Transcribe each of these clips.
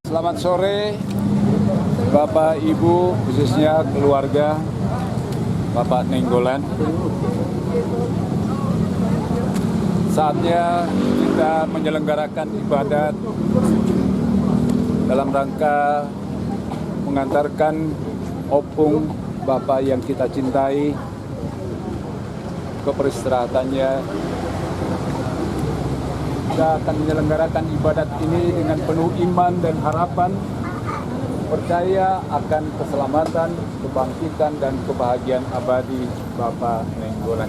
Selamat sore Bapak Ibu, khususnya keluarga Bapak Nainggolan. Saatnya kita menyelenggarakan ibadat dalam rangka mengantarkan opung Bapak yang kita cintai ke peristirahatannya. Kita akan menyelenggarakan ibadat ini dengan penuh iman dan harapan, percaya akan keselamatan, kebangkitan, dan kebahagiaan abadi Bapak Nainggolan.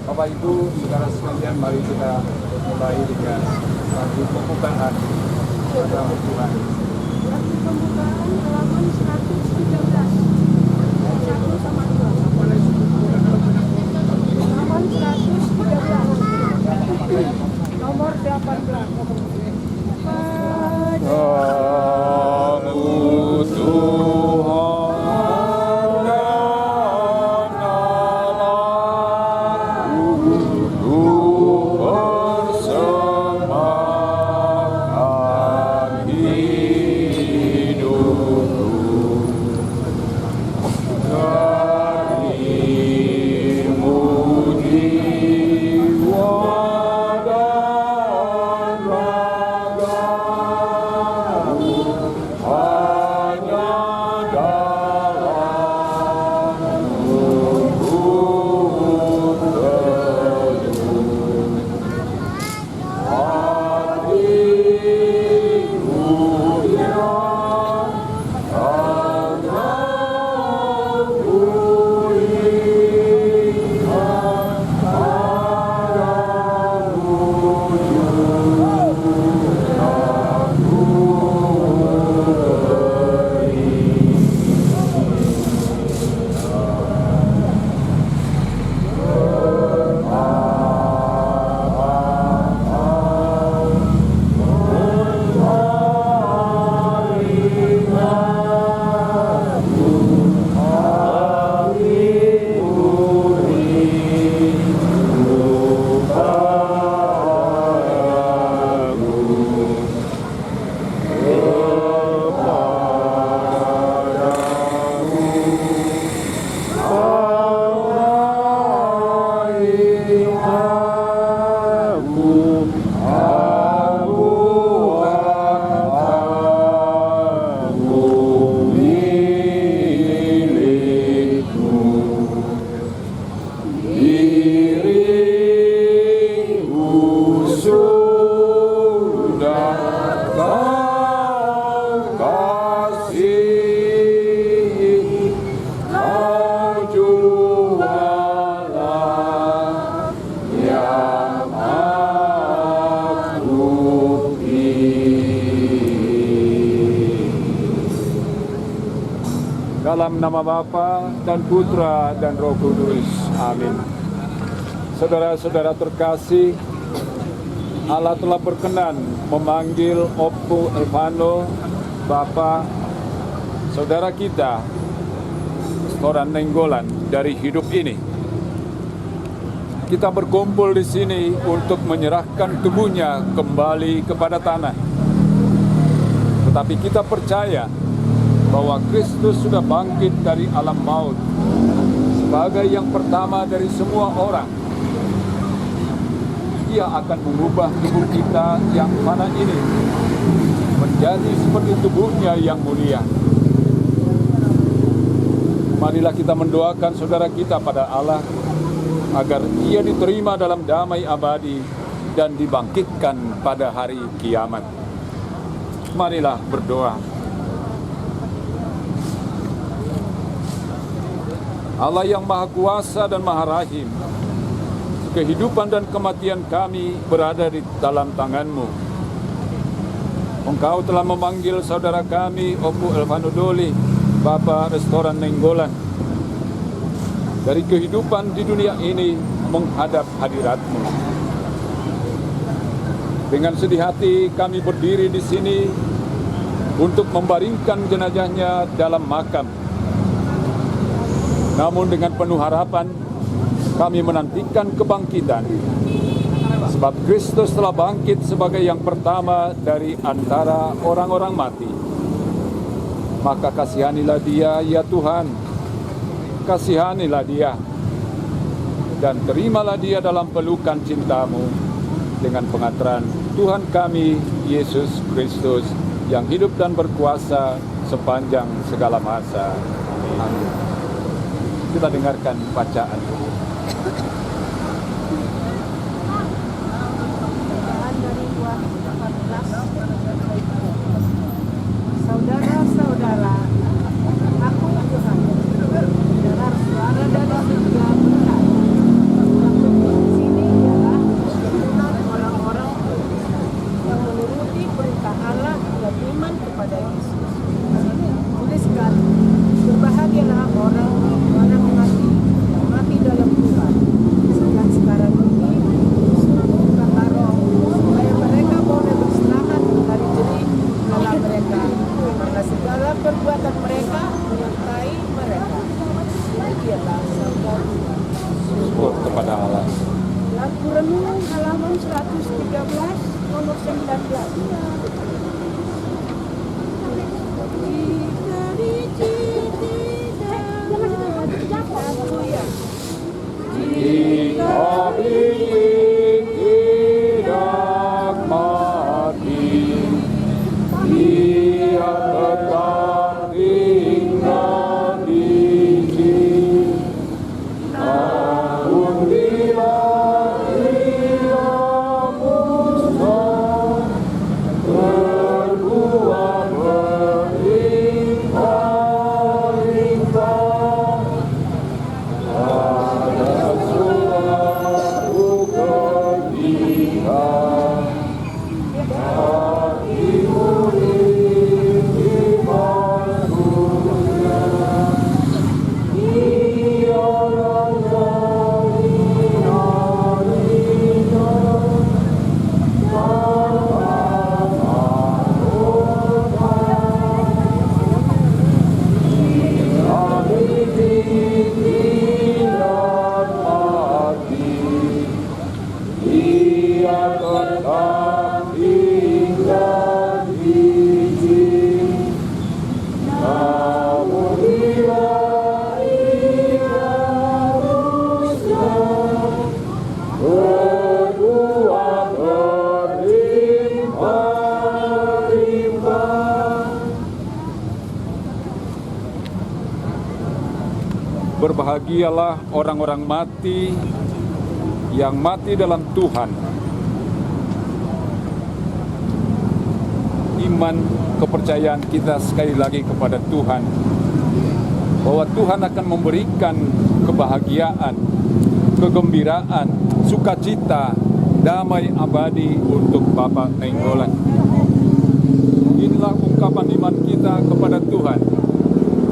Bapak Ibu, saudara sekalian, mari kita mulai dengan lagu pembukaan pada Tuhan. Lagu pembukaan halaman 113. 1 sama 2. Halaman 113. Nomor 18. Kamu Tuhan dan Allahku, persembahkan hidupku darimu jiwa dan ragaku, hanya dalammu ku teduh. Hatiku yang akan ku ingat padamu aku dalam nama Bapa dan Putra dan Roh Kudus. Amin. Saudara-saudara terkasih, Allah telah berkenan memanggil Opung Evano, Bapak saudara kita, Restoran Nainggolan, dari hidup ini. Kita berkumpul di sini untuk menyerahkan tubuhnya kembali kepada tanah. Tetapi kita percaya bahwa Kristus sudah bangkit dari alam maut sebagai yang pertama dari semua orang. Ia akan mengubah tubuh kita yang fana ini menjadi seperti tubuhnya yang mulia. Marilah kita mendoakan saudara kita pada Allah agar ia diterima dalam damai abadi dan dibangkitkan pada hari kiamat. Marilah berdoa. Allah yang Maha Kuasa dan Maha Rahim, kehidupan dan kematian kami berada di dalam tangan-Mu. Engkau telah memanggil saudara kami, Opu Elvano Doli, Bapa Restoran Nainggolan, dari kehidupan di dunia ini menghadap hadirat-Mu. Dengan sedih hati kami berdiri di sini untuk membaringkan jenazahnya dalam makam. Namun dengan penuh harapan kami menantikan kebangkitan, sebab Kristus telah bangkit sebagai yang pertama dari antara orang-orang mati. Maka kasihanilah dia, ya Tuhan, kasihanilah dia, dan terimalah dia dalam pelukan cinta-Mu dengan pengantaran Tuhan kami, Yesus Kristus, yang hidup dan berkuasa sepanjang segala masa. Amin. Kita dengarkan bacaan. Bacaan dari Lukas 14. Saudara-saudara, aku Tuhan, dengar suara dari surga berkata, di sini ialah keturunan orang-orang yang menuruti perintah Allah dan iman kepada Yesus. Tuliskan, berbahagialah orang mati dalam Tuhan. Dan sekarang ini sungguh kata Roh, supaya mereka boleh beristirahat dari jerih lelah mereka, karena segala perbuatan mereka menyertai mereka. Demikianlah sabda Syukur kepada Allah. Lagu Renungan halaman 113 nomor 19. Jika ingin tidak mati, dia tetap tinggal di sini. Namun bila ia musnah, berbuah berlimpah-limpah. Ada suatu keinginan hatimu ini maksudnya, dia dari harinya Berbahagialah orang-orang mati yang mati dalam Tuhan. Iman kepercayaan kita sekali lagi kepada Tuhan, bahwa Tuhan akan memberikan kebahagiaan, kegembiraan, sukacita, damai abadi untuk Bapak Nainggolan. Inilah ungkapan iman kita kepada Tuhan,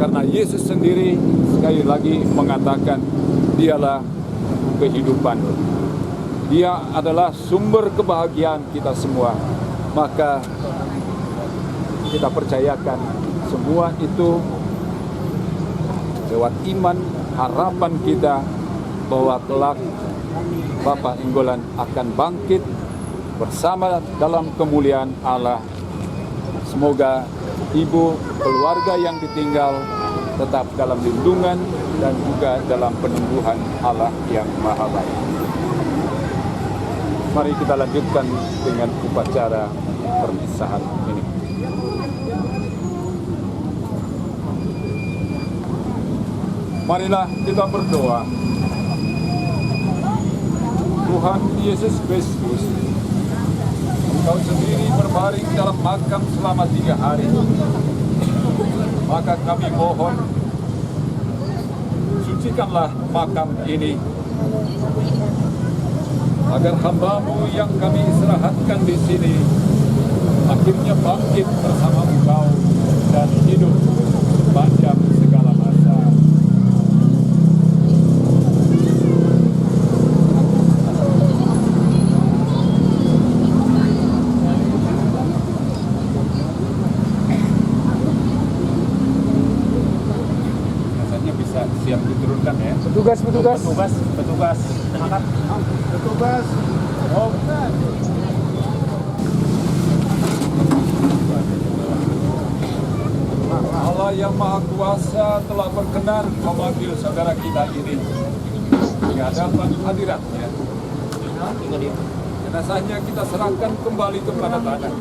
karena Yesus sendiri sekali lagi mengatakan dialah kehidupan. Dia adalah sumber kebahagiaan kita semua. Maka kita percayakan semua itu lewat iman, harapan kita bahwa kelak Bapak Nainggolan akan bangkit bersama dalam kemuliaan Allah. Semoga ibu, keluarga yang ditinggal tetap dalam lindungan dan juga dalam penyembuhan Allah yang Maha Baik. Mari kita lanjutkan dengan upacara perpisahan ini. Marilah kita berdoa. Tuhan Yesus Kristus, Engkau sendiri berbaring dalam makam selama 3 hari. Maka kami mohon, sucikanlah makam ini, agar hamba-Mu yang kami istirahatkan di sini akhirnya bangkit bersama Engkau dan hidup sepanjang segala masa. Rasanya bisa siap diturunkan ya. Petugas. Angkat. Petugas. Oh. Allah yang Maha Kuasa telah berkenan memanggil saudara kita ini di hadapan hadiratnya. Jenazahnya kita serahkan kembali kepada tanah.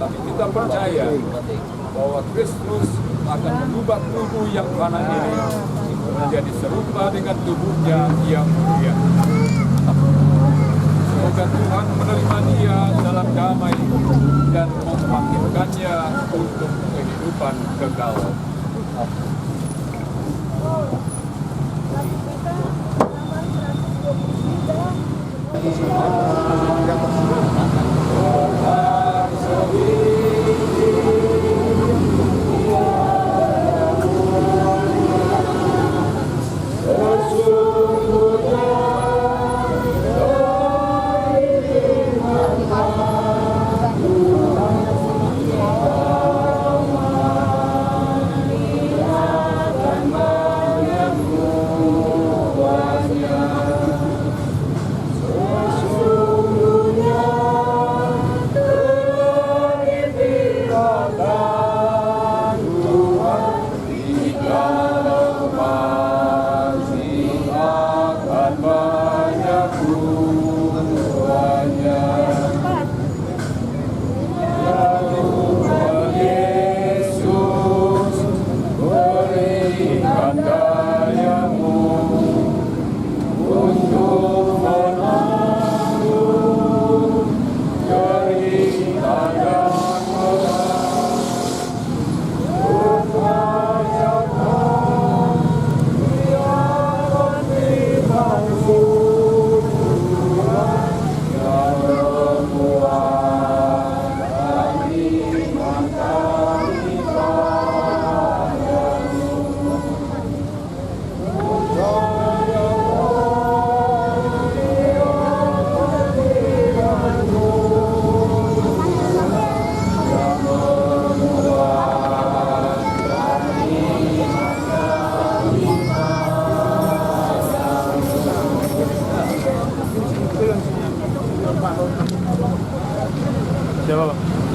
Tapi kita percaya bahwa Kristus akan mengubah tubuh yang fana ini menjadi serupa dengan tubuhnya yang mulia. Semoga Tuhan menerima dia dalam damai dan membangkitkannya untuk kehidupan kekal.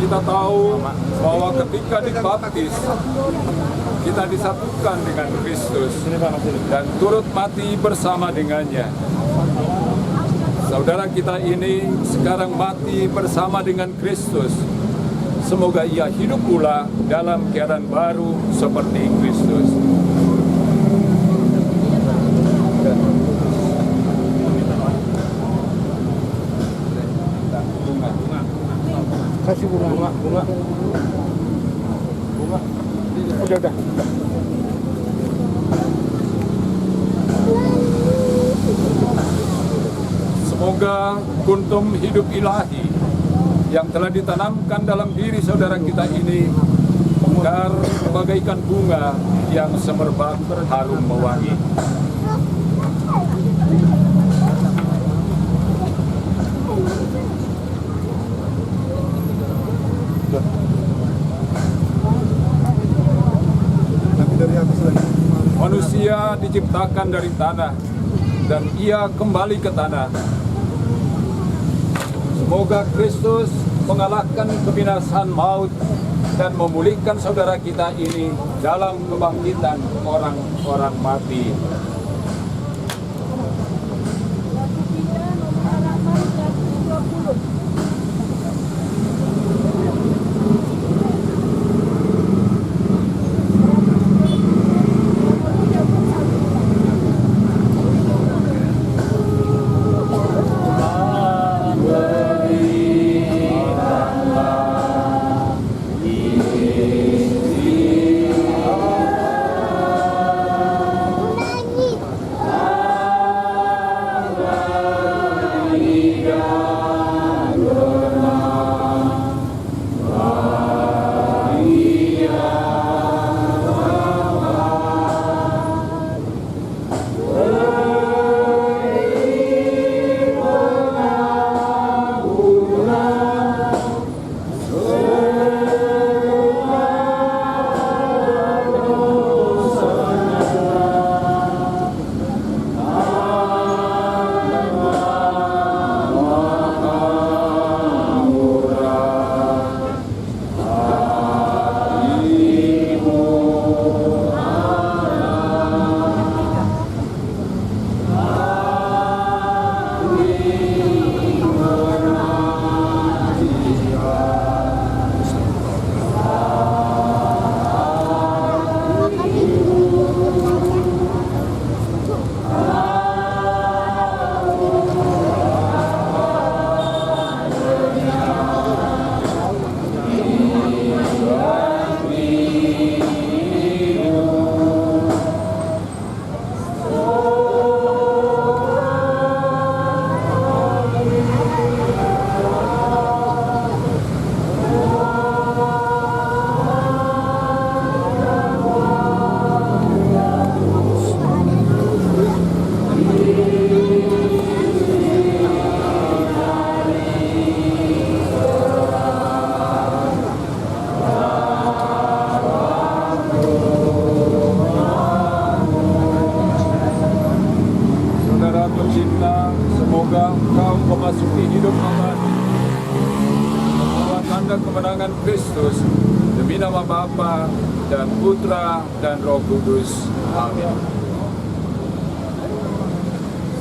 Kita tahu bahwa ketika dibaptis, kita disatukan dengan Kristus dan turut mati bersama dengannya. Saudara kita ini sekarang mati bersama dengan Kristus. Semoga ia hidup pula dalam keadaan baru seperti Kristus. Kasih bunga. Udah. Semoga kuntum hidup ilahi yang telah ditanamkan dalam diri saudara kita ini mekar bagaikan bunga yang semerbak harum mewangi. Manusia diciptakan dari tanah dan ia kembali ke tanah. Semoga Kristus mengalahkan kebinasaan maut dan memulihkan saudara kita ini dalam kebangkitan orang-orang mati. Semoga engkau memasuki hidup abadi dalam tanda kemenangan Kristus demi nama Bapa dan Putra dan Roh Kudus. Amin.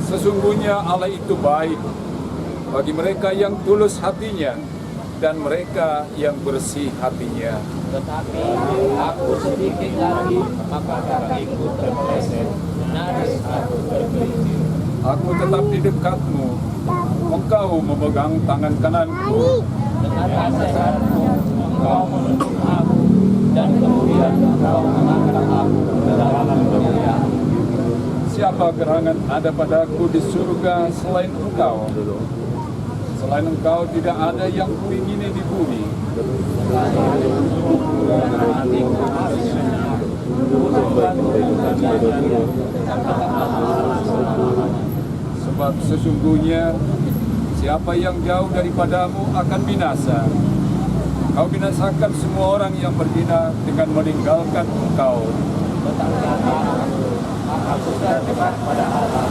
Sesungguhnya Allah itu baik bagi mereka yang tulus hatinya dan mereka yang bersih hatinya. Tetapi aku sedikit lagi maka kakiku terpeleset, nyaris aku tergelincir. Aku tetap di dekatmu, engkau memegang tangan kananku. Dengan nasihatmu engkau menuntun aku, dan kemudian engkau mengangkat aku ke dalam kemuliaan. Siapa gerangan ada padaku di surga selain engkau? Selain engkau tidak ada yang kuingini di bumi. Sebab sesungguhnya siapa yang jauh daripadamu akan binasa. Kau binasakan semua orang yang berzina dengan meninggalkan engkau. Aku dekat pada Allah.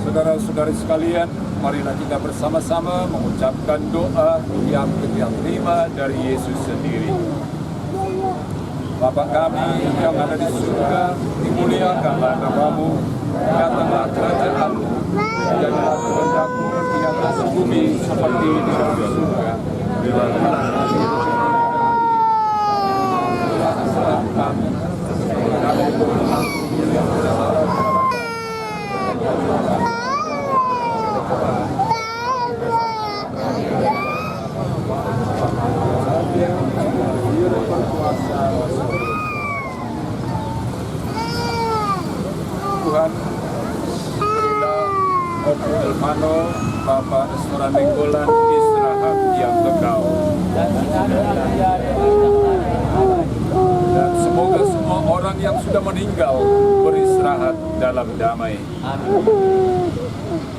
Saudara-saudari sekalian, marilah kita bersama-sama mengucapkan doa yang kita terima dari Yesus sendiri. Bapa kami yang ada di surga, dimuliakanlah namamu, datanglah kerajaanmu, jadilah kehendakmu di atas bumi seperti di dalam surga. Berikanlah kami Tuhan, berilah Opu Elvano, Bapak Restoran Nenggolan, istirahat yang kekal. Dan semoga semua orang yang sudah meninggal beristirahat dalam damai.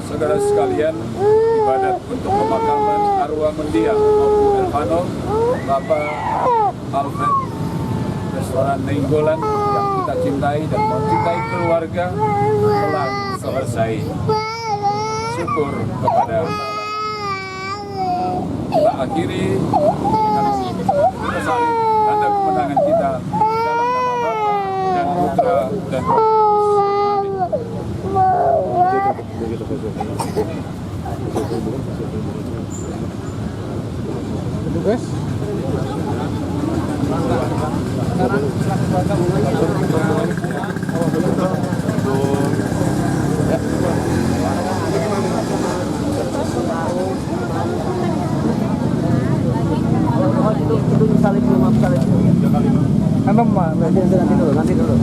Saudara sekalian, ibadat untuk pemakaman arwah mendiang Opu Elvano, Bapak Alfred Restoran Nenggolan yang kita cintai dan mencintai keluarga telah selesai syukur kepada Allah. Kita akhiri dengan kita saling tanda kemenangan kita dalam nama Bapa dan Putra dan Roh Kudus. Petugas. Ano mah? Nanti dulu.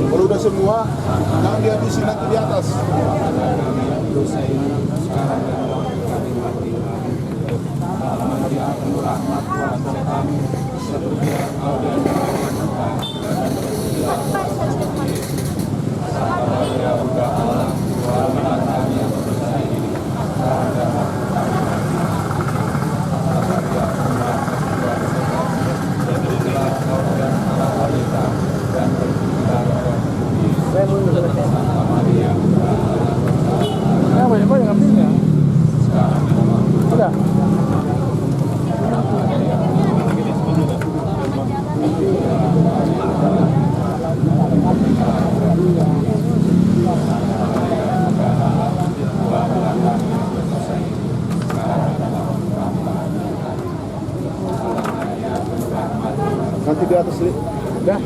Kalau udah semua, jangan dihabisi nanti di atas. Banyak ambilnya. Udah. Nanti di atas sini. Udah.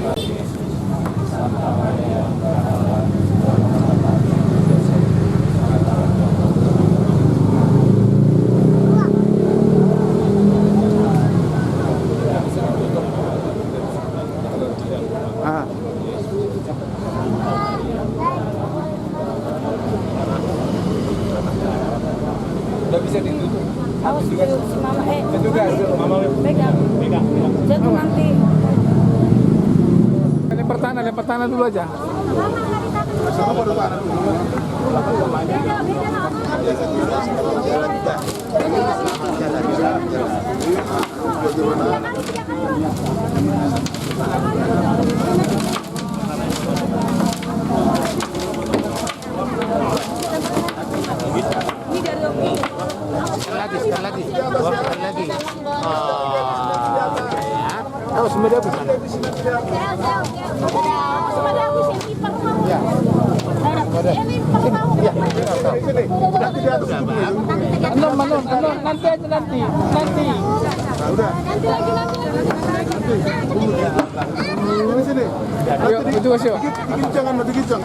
Udah bisa ditutup. Awas si mama Petugas. pegang. Jatuh nanti. Lempar tanah dulu aja. Sama baru tanah dulu. Sekali lagi. Oh, semuanya habis. Nanti aja. Udah. Di sini. Itu masih. Dikincang.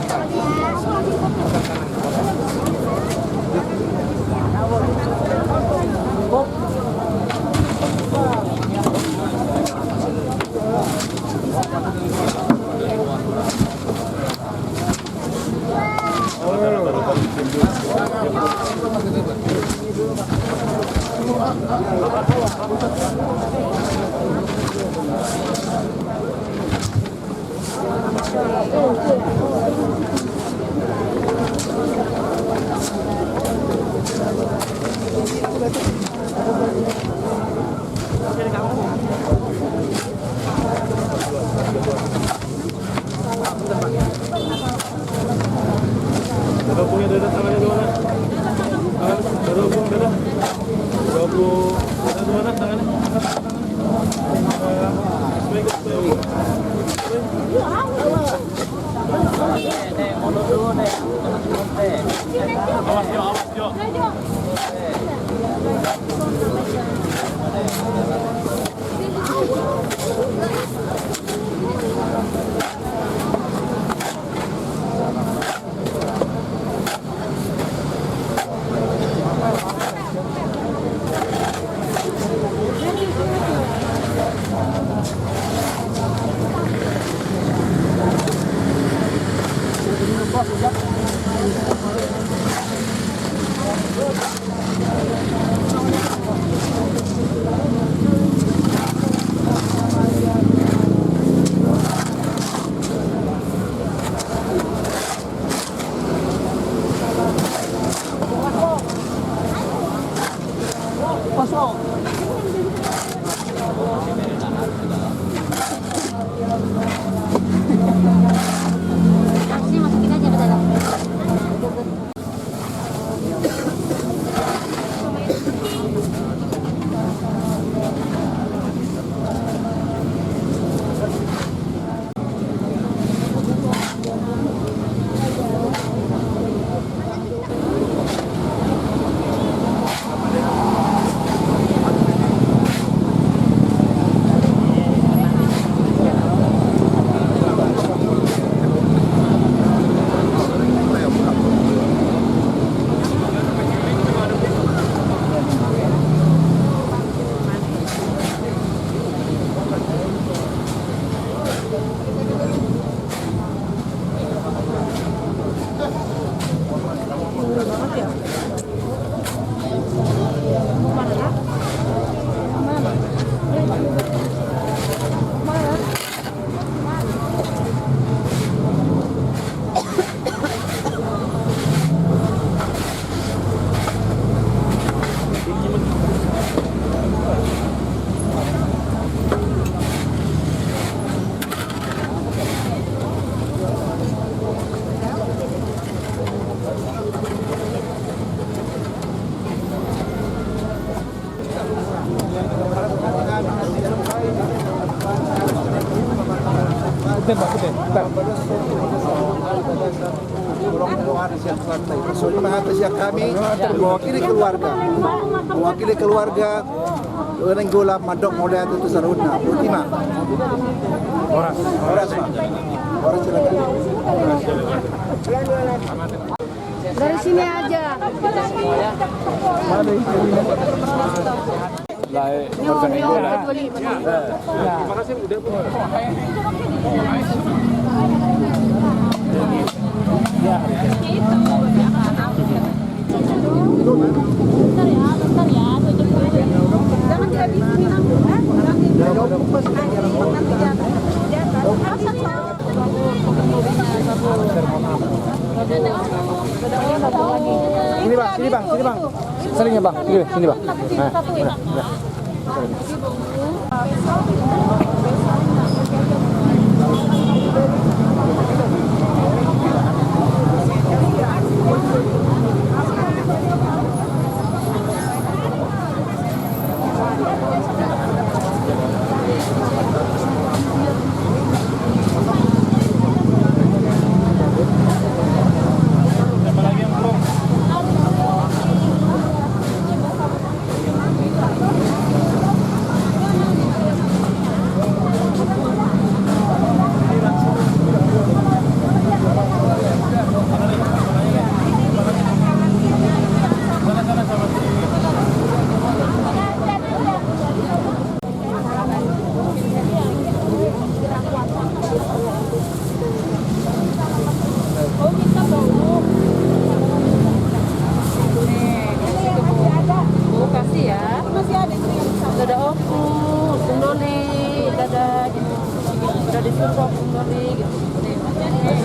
Sini masukin aja ke dalam. Atas yang kami mewakili keluarga orang gula madok modal itu saruna ultima orang silakan Dari sini aja. Lai warga negara. Terima kasih udah Jangan dihabisin aku. Sini bang. Seringnya bang, sini bang.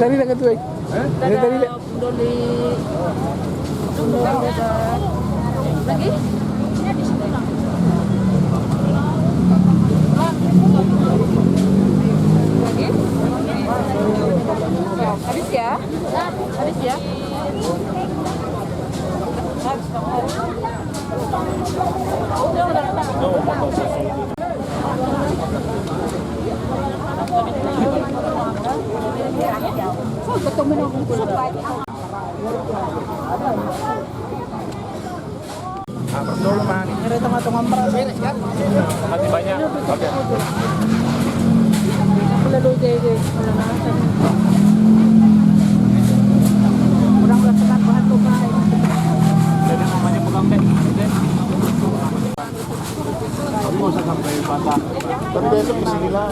Tadi dah kata tadi Lagi? Lagi? Habis ya? Habis ya? Masih banyak. Oke. Jadi namanya pegang teh. Aku usah sampai patah. Tapi besok kesini lah.